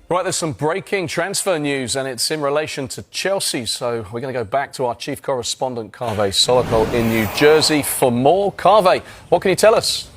Right, there's some breaking transfer news, and it's in relation to Chelsea. So we're going to go back to our chief correspondent, Clarke Soloko, in New Jersey for more. Clarke, what can you tell us?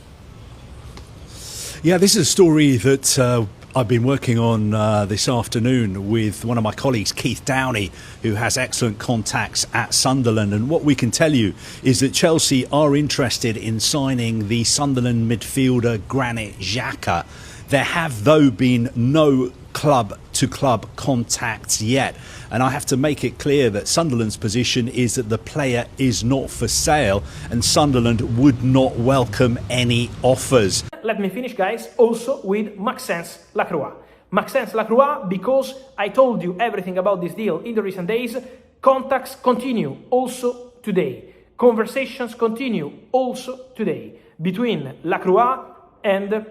Yeah, this is a story that I've been working on this afternoon with one of my colleagues, Keith Downey, who has excellent contacts at Sunderland. And what we can tell you is that Chelsea are interested in signing the Sunderland midfielder Granit Xhaka. There have, though, been no club-to-club contacts yet. And I have to make it clear that Sunderland's position is that the player is not for sale and Sunderland would not welcome any offers. Let me finish, guys, also with Maxence Lacroix. Maxence Lacroix, because I told you everything about this deal in the recent days, contacts continue also today. Conversations continue also today between Lacroix and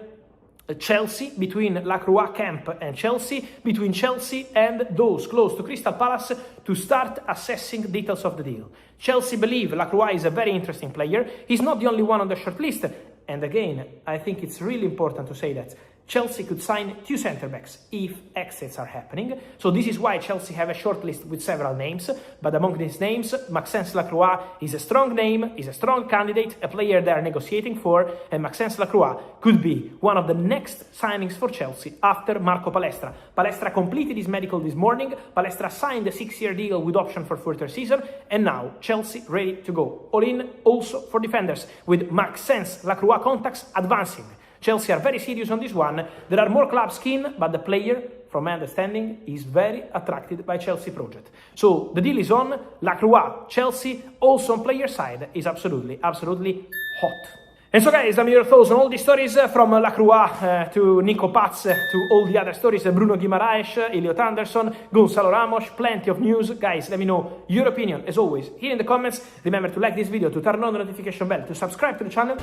Chelsea, between Lacroix camp and Chelsea, between Chelsea and those close to Crystal Palace to start assessing details of the deal. Chelsea believe Lacroix is a very interesting player. He's not the only one on the short list. And again, I think it's really important to say that Chelsea could sign 2 centre-backs if exits are happening. So this is why Chelsea have a short list with several names. But among these names, Maxence Lacroix is a strong name, is a strong candidate, a player they are negotiating for. And Maxence Lacroix could be one of the next signings for Chelsea after Marco Palestra. Palestra completed his medical this morning. Palestra signed a 6-year deal with option for further season. And now Chelsea ready to go. All in also for defenders with Maxence Lacroix contacts advancing. Chelsea are very serious on this one. There are more clubs keen, but the player, from my understanding, is very attracted by Chelsea project. So the deal is on. Lacroix, Chelsea, also on player side, is absolutely hot. And so guys, let me hear your thoughts on all these stories, from Lacroix to Nico Paz to all the other stories, Bruno Guimaraes, Elliot Anderson, Gonzalo Ramos, plenty of news. Guys, let me know your opinion, as always, here in the comments. Remember to like this video, to turn on the notification bell, to subscribe to the channel.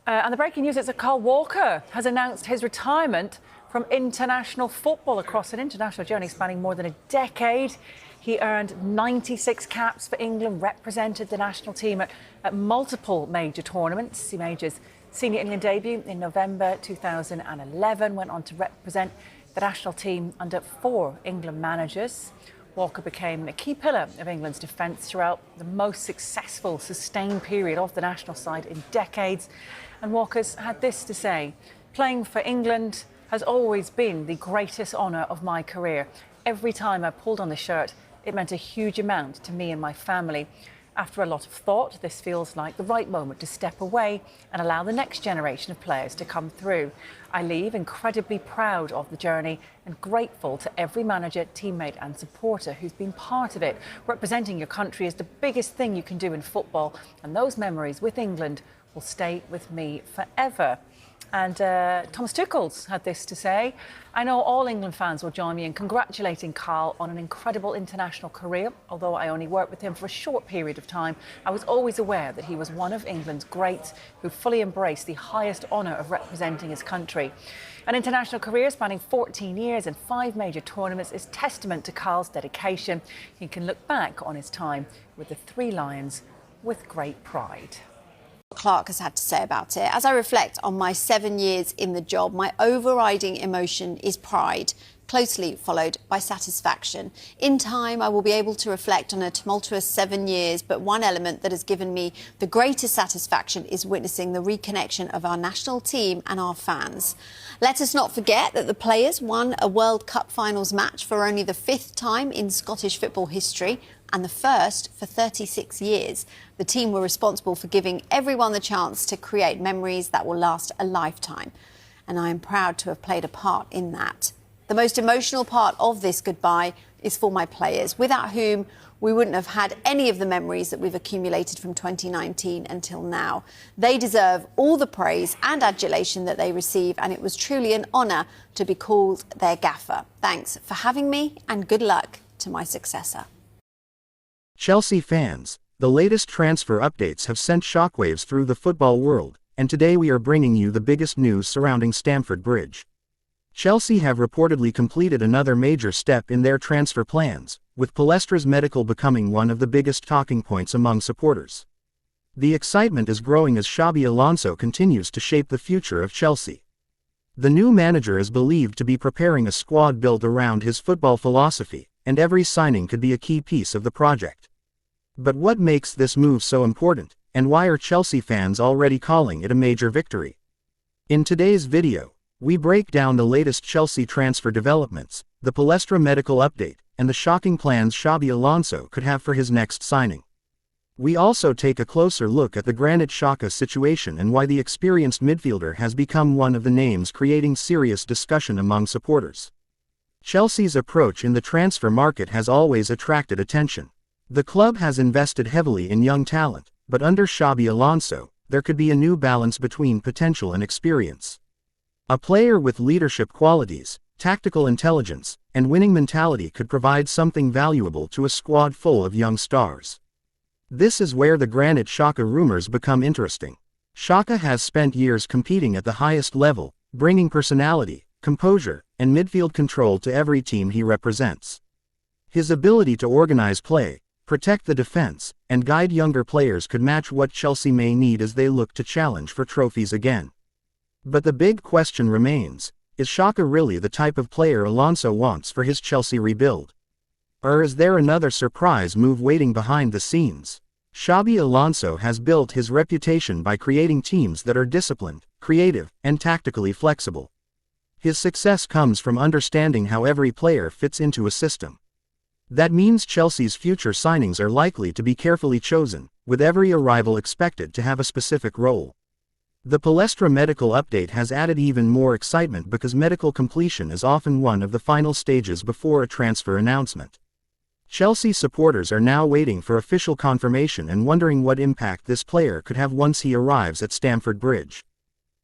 And the breaking news is that Kyle Walker has announced his retirement from international football across an international journey spanning more than a decade. He earned 96 caps for England, represented the national team at multiple major tournaments. He made his senior England debut in November 2011, went on to represent the national team under 4 England managers. Walker became a key pillar of England's defence throughout the most successful, sustained period of the national side in decades. And Walker's had this to say: "Playing for England has always been the greatest honour of my career. Every time I pulled on the shirt, it meant a huge amount to me and my family. After a lot of thought, this feels like the right moment to step away and allow the next generation of players to come through. I leave incredibly proud of the journey and grateful to every manager, teammate and supporter who's been part of it. Representing your country is the biggest thing you can do in football, and those memories with England will stay with me forever." And Thomas Tuchel's had this to say: "I know all England fans will join me in congratulating Carl on an incredible international career. Although I only worked with him for a short period of time, I was always aware that he was one of England's greats who fully embraced the highest honour of representing his country. An international career spanning 14 years and 5 major tournaments is testament to Carl's dedication. He can look back on his time with the 3 Lions with great pride." Clarke has had to say about it. "As I reflect on my 7 years in the job, my overriding emotion is pride, closely followed by satisfaction. In time, I will be able to reflect on a tumultuous 7 years, but one element that has given me the greatest satisfaction is witnessing the reconnection of our national team and our fans. Let us not forget that the players won a World Cup finals match for only the 5th time in Scottish football history, and the first for 36 years. The team were responsible for giving everyone the chance to create memories that will last a lifetime. And I am proud to have played a part in that. The most emotional part of this goodbye is for my players, without whom we wouldn't have had any of the memories that we've accumulated from 2019 until now. They deserve all the praise and adulation that they receive, and it was truly an honour to be called their gaffer. Thanks for having me, and good luck to my successor." Chelsea fans, the latest transfer updates have sent shockwaves through the football world, and today we are bringing you the biggest news surrounding Stamford Bridge. Chelsea have reportedly completed another major step in their transfer plans, with Palestra's medical becoming one of the biggest talking points among supporters. The excitement is growing as XHAKA Alonso continues to shape the future of Chelsea. The new manager is believed to be preparing a squad built around his football philosophy, and every signing could be a key piece of the project. But what makes this move so important, and why are Chelsea fans already calling it a major victory? In today's video, we break down the latest Chelsea transfer developments, the Palestra medical update, and the shocking plans XHAKA Alonso could have for his next signing. We also take a closer look at the Granit Xhaka situation and why the experienced midfielder has become one of the names creating serious discussion among supporters. Chelsea's approach in the transfer market has always attracted attention. The club has invested heavily in young talent, but under XHAKA Alonso, there could be a new balance between potential and experience. A player with leadership qualities, tactical intelligence, and winning mentality could provide something valuable to a squad full of young stars. This is where the Granit Xhaka rumors become interesting. Xhaka has spent years competing at the highest level, bringing personality, composure, and midfield control to every team he represents. His ability to organize play, protect the defense, and guide younger players could match what Chelsea may need as they look to challenge for trophies again. But the big question remains, is Xhaka really the type of player Alonso wants for his Chelsea rebuild? Or is there another surprise move waiting behind the scenes? XHAKA Alonso has built his reputation by creating teams that are disciplined, creative, and tactically flexible. His success comes from understanding how every player fits into a system. That means Chelsea's future signings are likely to be carefully chosen, with every arrival expected to have a specific role. The Palestra medical update has added even more excitement because medical completion is often one of the final stages before a transfer announcement. Chelsea supporters are now waiting for official confirmation and wondering what impact this player could have once he arrives at Stamford Bridge.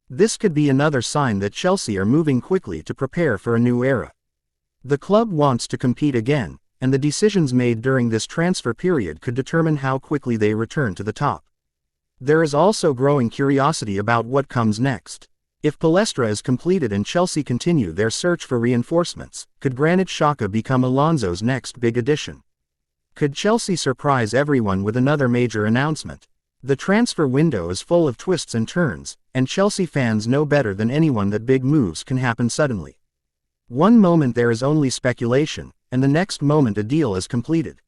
This could be another sign that Chelsea are moving quickly to prepare for a new era. The club wants to compete again, and the decisions made during this transfer period could determine how quickly they return to the top. There is also growing curiosity about what comes next. If Palestra is completed and Chelsea continue their search for reinforcements, could Granit Xhaka become Alonso's next big addition? Could Chelsea surprise everyone with another major announcement? The transfer window is full of twists and turns, and Chelsea fans know better than anyone that big moves can happen suddenly. One moment there is only speculation, and the next moment a deal is completed.